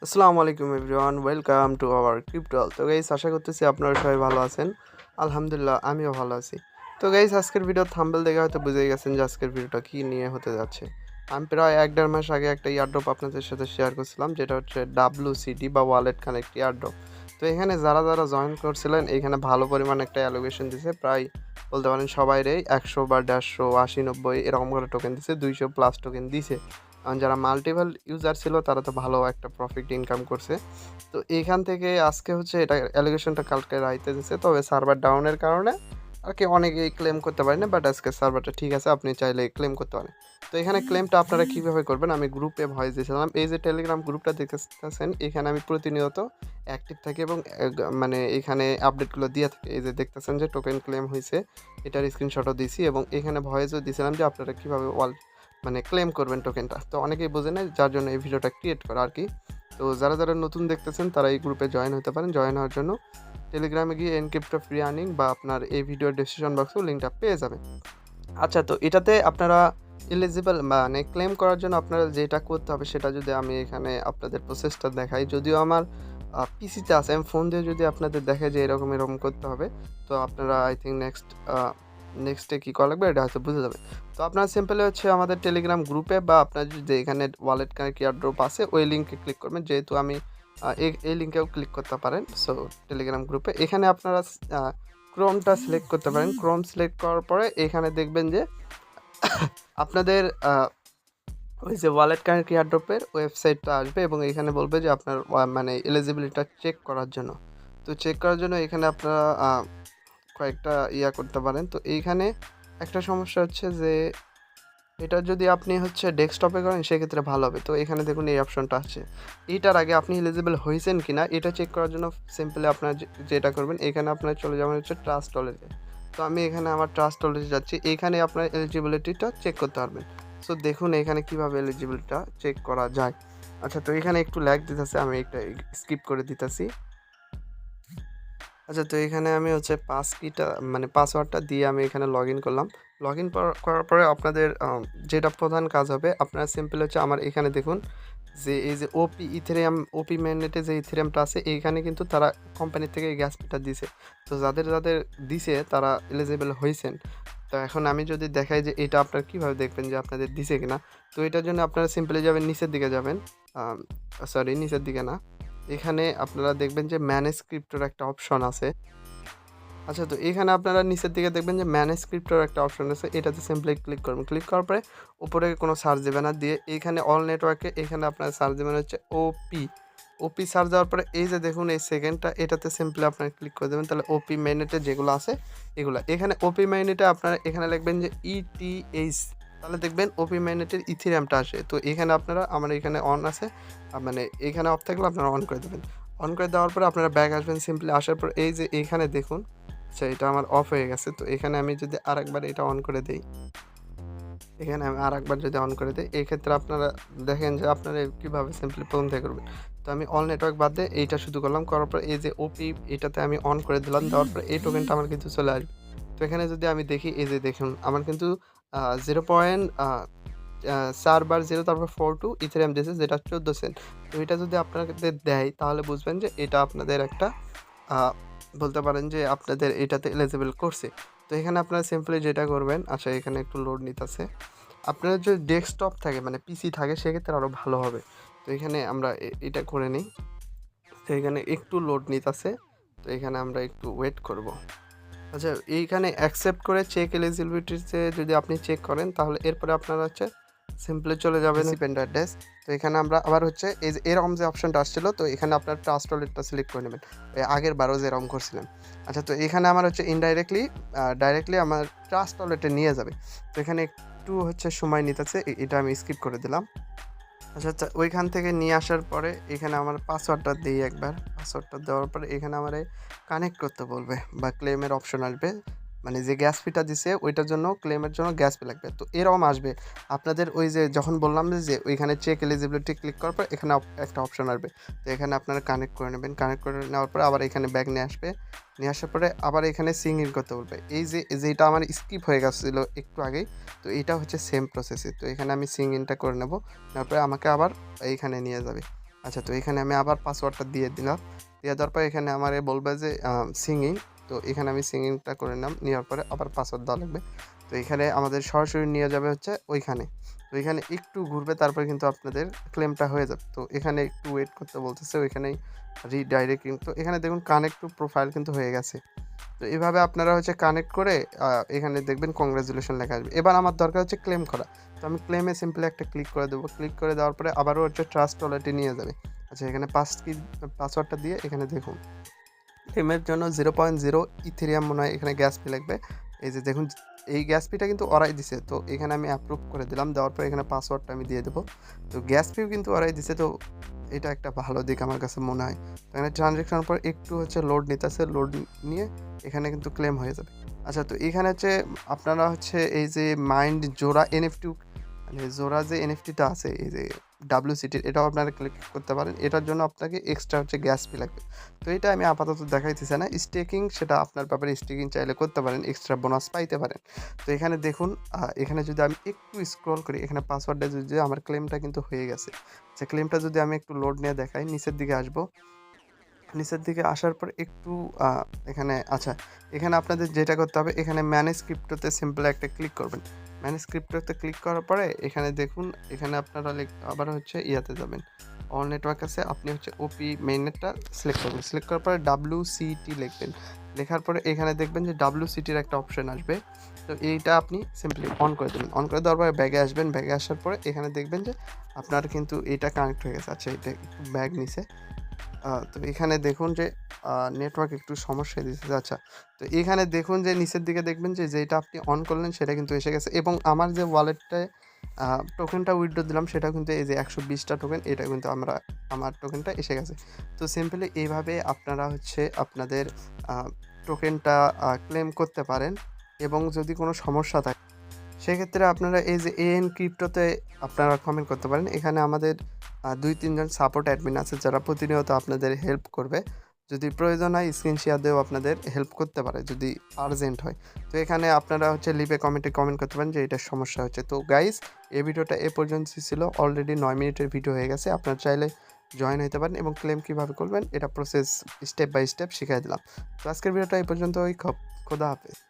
আসসালামু আলাইকুম everyone, welcome to our ক্রিপ্টোল। তো গাইস, আশা করতেছি আপনারা সবাই ভালো আছেন। আলহামদুলিল্লাহ, আমিও ভালো আছি। তো গাইস, আজকের ভিডিও থাম্বনেল দেখে হয়তো বুঝেই গেছেন যে আজকের ভিডিওটা কী নিয়ে হতে যাচ্ছে। আমি প্রায় 1-1.5 মাস আগে একটা ইয়ারড্রপ আপনাদের সাথে শেয়ার করছিলাম, যেটা হচ্ছে WCD বা ওয়ালেট কানেক্ট ইয়ারড্রপ। তো এখানে যারা যারা জয়েন করছিলেন, এখানে ভালো পরিমাণ একটা অ্যালোকেশন দিছে। প্রায় বলতে পারেন সবাইরেই 100 বা 150, 80, 90 এরকম করে টোকেন দিছে, 200+ টোকেন দিছে। যারা মাল্টিপল ইউজার ছিল তারা তো ভালো একটা প্রফিট ইনকাম করছে। তো এইখান থেকে আজকে হচ্ছে এটা অ্যালিগেশনটা কালকে রাইতে দিছে, তবে সার্ভার ডাউনের কারণে আর কি অনেকেই ক্লেম করতে পারেন না, বাট আজকে সার্ভারটা ঠিক আছে, আপনি চাইলে ক্লেম করতে পারেন। তো এখানে ক্লেমটা আপনারা কীভাবে করবেন, আমি গ্রুপে ভয়েস দিয়েছিলাম। এই যে টেলিগ্রাম গ্রুপটা দেখতেছেন, এখানে আমি প্রতিনিয়ত অ্যাক্টিভ থাকি এবং মানে এখানে আপডেটগুলো দিয়ে থাকি। এই যে দেখতেছেন যে টোকেন ক্লেম হয়েছে, এটার স্ক্রিনশটও দিয়েছি এবং এখানে ভয়েসও দিয়েছিলাম যে আপনারা কীভাবে মানে ক্লেম করবেন টোকেনটা। তো অনেকেই বোঝে না, যার জন্য এই ভিডিওটা ক্রিয়েট করা আর কি। তো যারা যারা নতুন দেখতেছেন তারা এই গ্রুপে জয়েন হতে পারেন। জয়েন হওয়ার জন্য টেলিগ্রামে গিয়ে এনক্রিপ্টো ফ্রি আর্নিং বা আপনার এই ভিডিওর ডেসক্রিপশন বক্সেও লিঙ্কটা পেয়ে যাবেন। আচ্ছা, তো এটাতে আপনারা এলিজিবল মানে ক্লেম করার জন্য আপনারা যেটা করতে হবে সেটা যদি আমি এখানে আপনাদের প্রসেসটা দেখাই, যদিও আমার পিসিতে আছে, আমি ফোন দিয়ে যদি আপনাদের দেখাই যে এরকম এরকম করতে হবে, তো আপনারা আই থিঙ্ক নেক্সটে কী করা লাগবে এটা হয়তো বুঝে যাবে। তো আপনারা সিম্পলি হচ্ছে আমাদের টেলিগ্রাম গ্রুপে বা আপনার যদি এখানে ওয়ালেট কানেক্ট এয়ারড্রপ আছে ওই লিঙ্কে ক্লিক করবেন, যেহেতু আমি এই লিঙ্কেও ক্লিক করতে পারেন। সো টেলিগ্রাম গ্রুপে এখানে আপনারা ক্রোমটা সিলেক্ট করতে পারেন। ক্রোম সিলেক্ট করার পরে এখানে দেখবেন যে আপনাদের ওই যে ওয়ালেট কানেক্ট এয়ারড্রপের ওয়েবসাইটটা আসবে এবং এখানে বলবে যে আপনার মানে এলিজিবিলিটিটা চেক করার জন্য। তো চেক করার জন্য এখানে আপনারা কয়েকটা করতে পারেন। তো এইখানে একটা সমস্যা হচ্ছে যে এটা যদি আপনি হচ্ছে ডেস্কটপে করেন সেক্ষেত্রে ভালো হবে। তো এখানে দেখুন এই অপশনটা আসছে। এইটার আগে আপনি এলিজিবল হয়েছেন কিনা এটা চেক করার জন্য সিম্পলি আপনারা যেটা করবেন, এখানে আপনারা চলে যাবেন হচ্ছে ট্রাস্ট ওয়ালেটে। তো আমি এখানে আমার ট্রাস্ট ওয়ালেটে যাচ্ছি, এইখানে আপনার এলিজিবিলিটিটা চেক করতে পারবেন। সো দেখুন এখানে কিভাবে এলিজিবিলিটিটা চেক করা যায়। আচ্ছা, তো এখানে একটু ল্যাগ দিতেছে, আমি একটা স্কিপ করে দিতেছি। আচ্ছা, তো এখানে আমি হচ্ছে মানে পাসওয়ার্ডটা দিয়ে আমি এখানে লগ ইন করলাম। লগ ইন করার পরে আপনাদের যেটা প্রধান কাজ হবে, আপনারা সিম্পল হচ্ছে আমার এখানে দেখুন যে এই যে ওপি ম্যাগনেটে যে ইথেরিয়ামটা আছে, এইখানে কিন্তু তারা কোম্পানি থেকে এই গ্যাস ফিটা দিছে। তো যাদের যাদের দিছে তারা এলিজিবল হয়েছেন। তো এখন আমি যদি দেখাই যে এটা আপনারা কীভাবে দেখবেন যে আপনাদের দিছে কিনা, তো এটার জন্য আপনারা সিম্পলি যাবেন, নিচের দিকে যাবেন। সরি, নিচের দিকে না, এখানে আপনারা দেখবেন যে ম্যানেজ ক্রিপ্টোর একটা অপশন আছে। আচ্ছা, তো এখানে আপনারা নিচের দিকে দেখবেন যে ম্যানেজ ক্রিপ্টোর একটা অপশন আছে, এটাতে সিম্পলি ক্লিক করবেন। ক্লিক করার পরে উপরে কোনো সার্চ দেবেন না, দিয়ে এইখানে অল নেটওয়ার্কে এখানে আপনারা সার্চ দেবেন হচ্ছে ওপি সার্চ দেওয়ার পরে এই যে দেখুন এই সেকেন্ডটা, এটাতে সিম্পলি আপনারা ক্লিক করে দেবেন। তাহলে ওপি মাইনেটে যেগুলো আছে এগুলো, এখানে ওপি মাইনেটে আপনারা এখানে লিখবেন যে ইটিএইচ, তাহলে দেখবেন ওপি মাইনেটের ইথেরিয়ামটা আসে। তো এখানে আপনারা আমার এখানে অন আছে, মানে এখানে অফ থাকলে আপনারা অন করে দেবেন। অন করে দেওয়ার পরে আপনারা ব্যাক আসবেন, সিম্পলি আসার পর এই যে এইখানে দেখুন, আচ্ছা এটা আমার অফ হয়ে গেছে। তো এখানে আমি যদি আরেকবার এটা অন করে দেই, এখানে আমি আরেকবার যদি অন করে দেই, এই ক্ষেত্রে আপনারা দেখেন যে আপনারা কীভাবে সিম্পলি প্রথম থেকে করবেন। তো আমি অল নেটওয়ার্ক বাদ দিয়ে এইটা শুধু করলাম, করার পর এই যে ওপি এটাতে আমি অন করে দিলাম, দেওয়ার পর এই টোকেনটা আমার কিন্তু চলে আসবে। তো এখানে যদি আমি দেখি, এই যে দেখুন আমার কিন্তু 0.4 বার 0 তারপর 42 ইথেরিয়াম দিয়েছে, যেটা 14 সেন্ট। তো এটা যদি আপনাদের দেয় তাহলে বুঝবেন যে এটা আপনাদের একটা বলতে পারেন যে আপনাদের এটাতে এলিজিবল করছে। তো এখানে আপনারা সিম্পলি যেটা করবেন, আচ্ছা এখানে একটু লোড নিতেছে, আপনাদের যদি ডেস্কটপ থাকে মানে পিসি থাকে সেক্ষেত্রে আরও ভালো হবে। তো এখানে আমরা এটা করে নিই। তো এখানে একটু লোড নিতেছে, তো এখানে আমরা একটু ওয়েট করব। আচ্ছা, এইখানে অ্যাকসেপ্ট করে চেক এলিজিবিলিটিতে যদি আপনি চেক করেন তাহলে এরপরে আপনারা হচ্ছে সিম্পলি চলে যাবেন রিসিপিয়েন্ট অ্যাড্রেস। তো এখানে আমরা আবার হচ্ছে এই যে এরকম যে অপশনটা আসছিল, তো এখানে আপনার ট্রাস্ট ওয়ালেটটা সিলেক্ট করে নেবেন, আগের বারও যেরকম করছিলেন। আচ্ছা, তো এখানে আমার হচ্ছে ডাইরেক্টলি আমার ট্রাস্ট ওয়ালেটে নিয়ে যাবে। তো এখানে একটু হচ্ছে সময় নিতেছে, এটা আমি স্কিপ করে দিলাম। আচ্ছা, ওইখান থেকে নিয়ে আসার পরে এখানে আমার পাসওয়ার্ডটা দিই একবার। পাসওয়ার্ডটা দেওয়ার পরে এখানে আমারে কানেক্ট করতে বলবে বা ক্লেমের অপশন আসবে, মানে যে গ্যাস ফিটা দিছে ওইটার জন্য ক্লেমের জন্য গ্যাস ফি লাগবে। তো এরকম আসবে আপনাদের ওই যে যখন বললাম যে ওইখানে চেক এলিজিবিলিটি ক্লিক করার পর এখানে একটা অপশন আসবে। তো এখানে আপনারা কানেক্ট করে নেবেন। কানেক্ট করে নেওয়ার পরে আবার এখানে ব্যাক নিয়ে আসবে। নিয়ে আসার পরে আবার এখানে সিং ইন করতে বলবে। এই যে যেটা আমার স্কিপ হয়ে গেছিলো একটু আগেই, তো এটা হচ্ছে সেম প্রসেসে। তো এখানে আমি সিং ইনটা করে নেব, তারপরে আমাকে আবার এইখানে নিয়ে যাবে। আচ্ছা, তো এখানে আমি আবার পাসওয়ার্ডটা দিয়ে দিলাম। দিয়ে দেওয়ার পর এখানে আমারে বলবে যে সিঙ্গিং। তো এখানে আমি সিঙ্গিংটা করে নিলাম। নেওয়ার পরে আবার পাসওয়ার্ড দেওয়া লাগবে। তো এখানে আমাদের সরাসরি নিয়ে যাবে হচ্ছে ওইখানে। তো এখানে একটু ঘুরবে, তারপরে কিন্তু আপনাদের ক্লেমটা হয়ে যাবে। তো এখানে একটু ওয়েট করতে বলতেছে, ওইখানেই রিডাইরেক্টিং। তো এখানে দেখুন কানেক্ট টু প্রোফাইল কিন্তু হয়ে গেছে। তো এভাবে আপনারা হচ্ছে কানেক্ট করে এখানে দেখবেন কংগ্রাচুলেশন লেখা আসবে। এবার আমার দরকার হচ্ছে ক্লেম করা। তো আমি ক্লেমে সিম্পলি একটা ক্লিক করে দেবো। ক্লিক করে দেওয়ার পরে আবারও হচ্ছে ট্রাস্ট ওয়ালেটে নিয়ে যাবে। আচ্ছা, এখানে পাসওয়ার্ডটা দিয়ে এখানে দেখুন ক্লেমের জন্য 0.0 ইথেরিয়াম মনে হয় এখানে গ্যাস ফি লাগবে। এই যে দেখুন, এই গ্যাস ফিটা কিন্তু ওরাই দিছে। তো এখানে আমি অ্যাপ্রুভ করে দিলাম। দেওয়ার পরে এখানে পাসওয়ার্ডটা আমি দিয়ে দেবো। তো গ্যাস ফিও কিন্তু ওরাই দিছে। তো এটা একটা ভালো দিক আমার কাছে মনে হয়। তো এখানে ট্রানজ্যাকশনের পর একটু হচ্ছে লোড নিতেছে। লোড নিয়ে এখানে কিন্তু ক্লেম হয়ে যাবে। আচ্ছা, তো এখানে হচ্ছে আপনারা হচ্ছে এই যে মাইন্ড জোড়া এনএফটি, মানে জোড়া যে এনএফটিটা আছে এই যে ডাব্লিউসিটির, এটাও আপনারা ক্লিক করতে পারেন। এটার জন্য আপনাকে এক্সট্রা হচ্ছে গ্যাস ফি লাগবে। তো এটা আমি আপাতত দেখাইতেছি না। স্টেকিং সেটা আপনার ব্যাপারে, স্টেকিং চাইলে করতে পারেন, এক্সট্রা বোনাস পাইতে পারেন। তো এখানে দেখুন, এখানে যদি আমি একটু স্ক্রল করি, এখানে পাসওয়ার্ডটা যদি আমার ক্লেমটা কিন্তু হয়ে গেছে। আচ্ছা, ক্লেমটা যদি আমি একটু লোড নিয়ে দেখাই, নিচের দিকে আসবো। নিচের দিকে আসার পর একটু এখানে আচ্ছা, এখানে আপনাদের যেটা করতে হবে, এখানে ম্যানেজ ক্রিপ্টোতে সিম্পল একটা ক্লিক করবেন। ম্যানেজ ক্রিপ্টোতে ক্লিক করার পরে এখানে দেখুন, এখানে আপনারা আবার হচ্ছে ইয়াতে যাবেন, অল নেটওয়ার্ক আছে, আপনি হচ্ছে ওপি মেইননেটটা সিলেক্ট করবেন। সিলেক্ট করার পরে WCT লিখবেন। লেখার পরে এখানে দেখবেন যে WCTর একটা অপশন আসবে। তো এইটা আপনি সিম্পলি অন করে দেবেন। অন করে দেওয়ার পরে ব্যাগে আসবেন। ব্যাগে আসার পরে এখানে দেখবেন যে আপনার কিন্তু এটা কানেক্ট হয়ে গেছে। আচ্ছা, এটা একটু ব্যাগ নিছে। তো এখানে দেখুন যে নেটওয়ার্ক একটু সমস্যা দিতেছে। আচ্ছা, তো এখানে দেখুন যে নিচের দিকে দেখবেন যে যেটা আপনি অন করলেন সেটা কিন্তু এসে গেছে, এবং আমার যে ওয়ালেটটায় টোকেনটা উইথড্র দিলাম সেটা কিন্তু এই যে 120টা টোকেন, এটা কিন্তু আমার টোকেনটা এসে গেছে। তো সিম্পলি এইভাবে আপনারা হচ্ছে আপনাদের টোকেনটা ক্লেম করতে পারেন। এবং যদি কোনো সমস্যা থাকে সেক্ষেত্রে আপনারা এই যে এএন ক্রিপ্টোতে আপনারা কমেন্ট করতে পারেন। এখানে আমাদের 2-3 জন সাপোর্ট অ্যাডমিন আছে যারা প্রতিনিয়ত আপনাদের হেল্প করবে। যদি প্রয়োজন হয় স্ক্রিন শেয়ার দিয়েও আপনাদের হেল্প করতে পারে যদি আর্জেন্ট হয়। তো এখানে আপনারা হচ্ছে লিভে কমেন্টে কমেন্ট করতে পারেন যে এটার সমস্যা হচ্ছে। তো গাইস, এই ভিডিওটা এ পর্যন্তই ছিল। অলরেডি 9 মিনিটের ভিডিও হয়ে গেছে। আপনারা চাইলে জয়েন হতে পারেন এবং ক্লেম কীভাবে করবেন এটা প্রসেস স্টেপ বাই স্টেপ শিখিয়ে দিলাম। তো আজকের ভিডিওটা এই পর্যন্তই। খোদা হাফেজ।